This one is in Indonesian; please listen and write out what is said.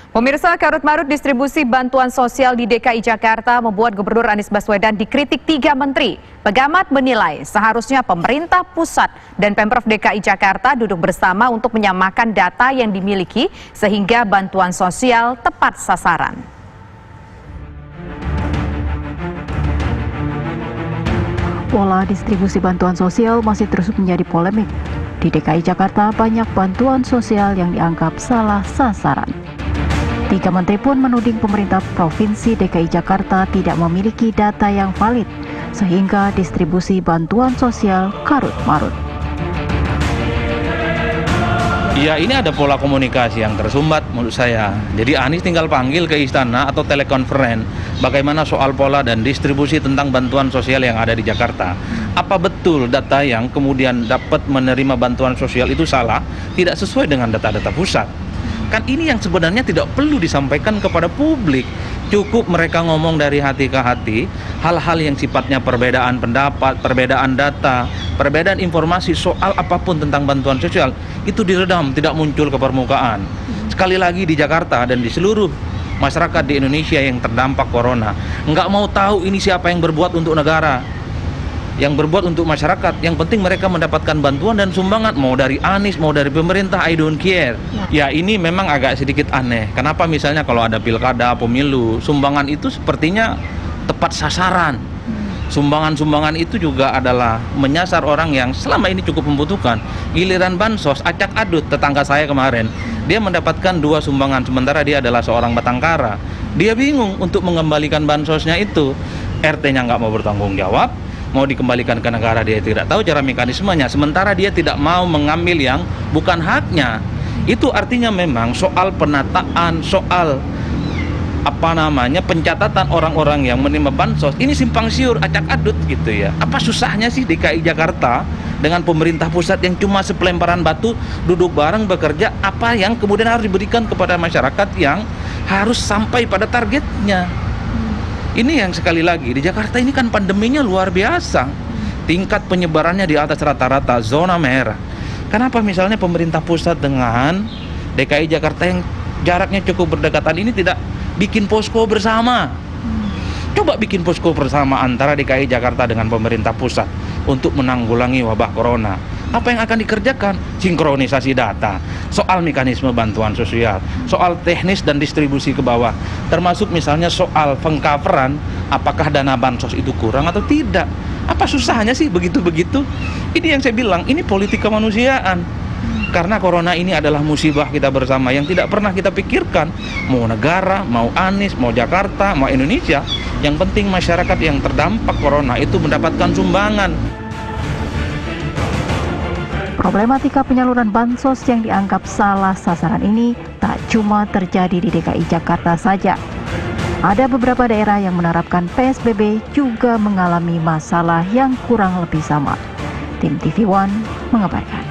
Pemirsa, karut-marut distribusi bantuan sosial di DKI Jakarta membuat Gubernur Anies Baswedan dikritik 3 menteri. Pengamat menilai seharusnya pemerintah pusat dan Pemprov DKI Jakarta duduk bersama untuk menyamakan data yang dimiliki sehingga bantuan sosial tepat sasaran. Pola distribusi bantuan sosial masih terus menjadi polemik. Di DKI Jakarta banyak bantuan sosial yang dianggap salah sasaran. 3 menteri pun menuding pemerintah Provinsi DKI Jakarta tidak memiliki data yang valid, sehingga distribusi bantuan sosial karut-marut. Ya, ini ada pola komunikasi yang tersumbat menurut saya. Jadi Anies tinggal panggil ke istana atau telekonferen bagaimana soal pola dan distribusi tentang bantuan sosial yang ada di Jakarta. Apa betul data yang kemudian dapat menerima bantuan sosial itu salah, tidak sesuai dengan data-data pusat? Kan ini yang sebenarnya tidak perlu disampaikan kepada publik. Cukup mereka ngomong dari hati ke hati, hal-hal yang sifatnya perbedaan pendapat, perbedaan data, perbedaan informasi soal apapun tentang bantuan sosial, itu diredam, tidak muncul ke permukaan. Sekali lagi di Jakarta dan di seluruh masyarakat di Indonesia yang terdampak corona, nggak mau tahu ini siapa yang berbuat untuk negara, yang berbuat untuk masyarakat. Yang penting mereka mendapatkan bantuan dan sumbangan, mau dari Anies, mau dari pemerintah, I don't care. Ya, ini memang agak sedikit aneh. Kenapa misalnya kalau ada pilkada, pemilu, sumbangan itu sepertinya tepat sasaran. Sumbangan-sumbangan itu juga adalah menyasar orang yang selama ini cukup membutuhkan. Giliran bansos, acak adut. Tetangga saya kemarin, dia mendapatkan 2 sumbangan, sementara dia adalah seorang Batangkara. Dia bingung untuk mengembalikan bansosnya itu. RT-nya nggak mau bertanggung jawab, mau dikembalikan ke negara dia tidak tahu cara mekanismenya, sementara dia tidak mau mengambil yang bukan haknya. Itu artinya memang soal penataan, soal pencatatan orang-orang yang menerima bansos ini simpang siur, acak adut gitu ya. Apa susahnya sih DKI Jakarta dengan pemerintah pusat yang cuma sepelemparan batu, duduk bareng bekerja, apa yang kemudian harus diberikan kepada masyarakat yang harus sampai pada targetnya. Ini yang sekali lagi, di Jakarta ini kan pandeminya luar biasa. Tingkat penyebarannya di atas rata-rata zona merah. Kenapa misalnya pemerintah pusat dengan DKI Jakarta yang jaraknya cukup berdekatan ini tidak bikin posko bersama? Coba bikin posko bersama antara DKI Jakarta dengan pemerintah pusat untuk menanggulangi wabah corona. Apa yang akan dikerjakan? Sinkronisasi data, soal mekanisme bantuan sosial, soal teknis dan distribusi ke bawah, termasuk misalnya soal pengcoveran, apakah dana bansos itu kurang atau tidak. Apa susahnya sih begitu-begitu? Ini yang saya bilang, ini politik kemanusiaan. Karena corona ini adalah musibah kita bersama yang tidak pernah kita pikirkan. Mau negara, mau Anies, mau Jakarta, mau Indonesia, yang penting masyarakat yang terdampak corona itu mendapatkan sumbangan. Problematika penyaluran bansos yang dianggap salah sasaran ini tak cuma terjadi di DKI Jakarta saja. Ada beberapa daerah yang menerapkan PSBB juga mengalami masalah yang kurang lebih sama. Tim TV One mengabarkan.